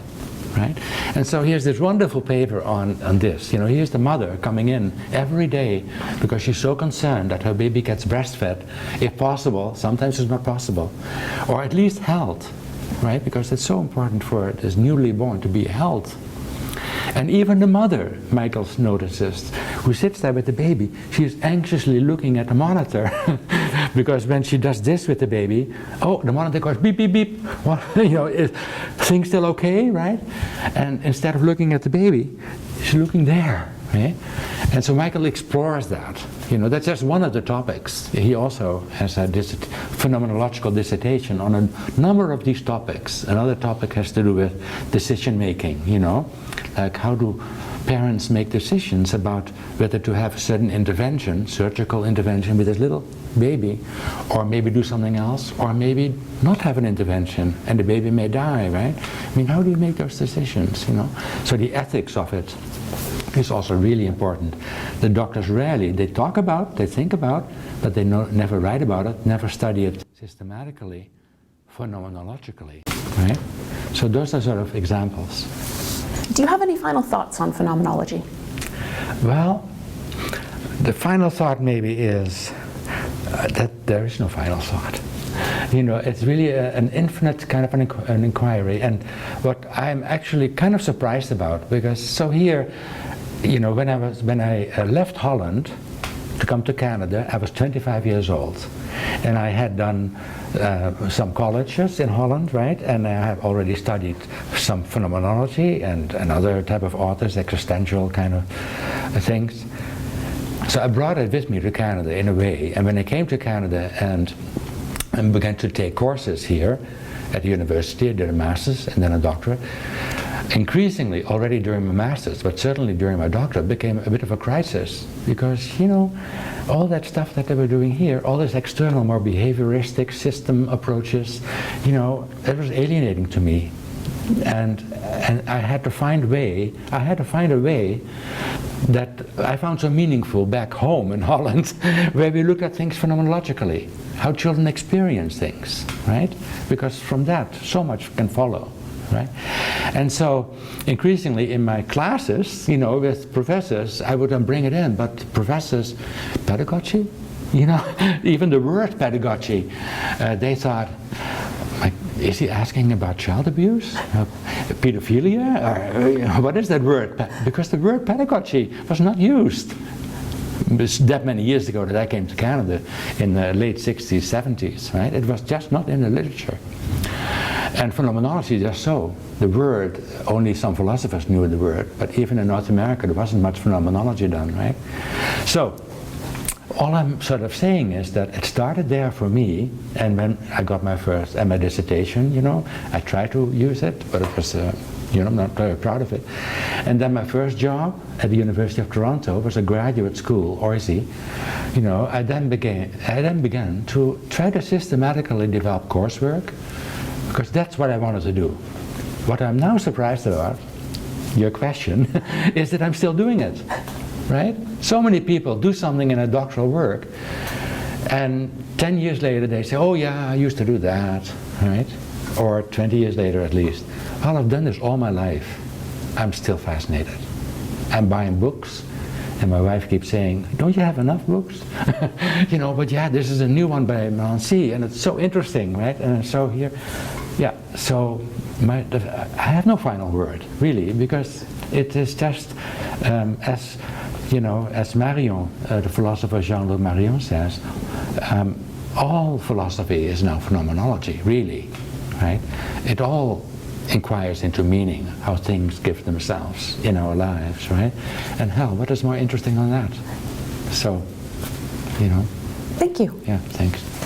Right? And so here's this wonderful paper on this. You know, here's the mother coming in every day because she's so concerned that her baby gets breastfed, if possible. Sometimes it's not possible, or at least held, right? Because it's so important for this newly born to be held. And even the mother, Michael notices, who sits there with the baby, she's anxiously looking at the monitor because when she does this with the baby, oh, the monitor goes beep, beep, beep. Well, you know, is things still okay, right? And instead of looking at the baby, she's looking there, right? And so Michael explores that. You know, that's just one of the topics. He also has a phenomenological dissertation on a number of these topics. Another topic has to do with decision making, you know, like how do parents make decisions about whether to have a certain intervention, surgical intervention with this little baby, or maybe do something else, or maybe not have an intervention and the baby may die, right? I mean, how do you make those decisions, you know? So the ethics of it is also really important. The doctors rarely, they talk about, they think about, but they never write about it, never study it systematically, phenomenologically, right? So those are sort of examples. Do you have any final thoughts on phenomenology? Well, the final thought maybe is that there is no final thought. You know, it's really an infinite kind of an inquiry, and what I'm actually kind of surprised about, because so here, you know, when I left Holland to come to Canada, I was 25 years old, and I had done some colleges in Holland, right? And I have already studied some phenomenology and other type of authors, existential kind of things. So I brought it with me to Canada in a way, and when I came to Canada and began to take courses here at the university, I did a master's and then a doctorate. Increasingly, already during my master's, but certainly during my doctorate, became a bit of a crisis, because, you know, all that stuff that they were doing here, all this external, more behavioristic system approaches, you know, it was alienating to me. And I had to find a way that I found so meaningful back home in Holland, where we look at things phenomenologically, how children experience things, right? Because from that, so much can follow, right? And so, increasingly in my classes, you know, with professors, I would then bring it in, but professors, pedagogy? You know, even the word pedagogy, they thought, like, is he asking about child abuse, pedophilia, or what is that word? Because the word pedagogy was not used. It was that many years ago that I came to Canada in the late 60s, 70s, right? It was just not in the literature. And phenomenology just so. The word, only some philosophers knew the word, but even in North America there wasn't much phenomenology done, right? So, all I'm sort of saying is that it started there for me, and when I got my first MA dissertation, you know, I tried to use it, but it was, you know, I'm not very proud of it. And then my first job at the University of Toronto was a graduate school, OISE. You know, I then began to try to systematically develop coursework, because that's what I wanted to do. What I'm now surprised about, your question, is that I'm still doing it. Right? So many people do something in a doctoral work, and 10 years later they say, oh yeah, I used to do that, right? Or 20 years later at least. Well, I've done this all my life. I'm still fascinated. I'm buying books, and my wife keeps saying, don't you have enough books? You know, but yeah, this is a new one by Nancy, and it's so interesting, right? And so here, yeah, so I have no final word, really, because it is just as you know, as Marion, the philosopher Jean-Luc Marion says, all philosophy is now phenomenology, really, right? It all inquires into meaning, how things give themselves in our lives, right? And hell, what is more interesting than that? So, you know. Thank you. Yeah, thanks.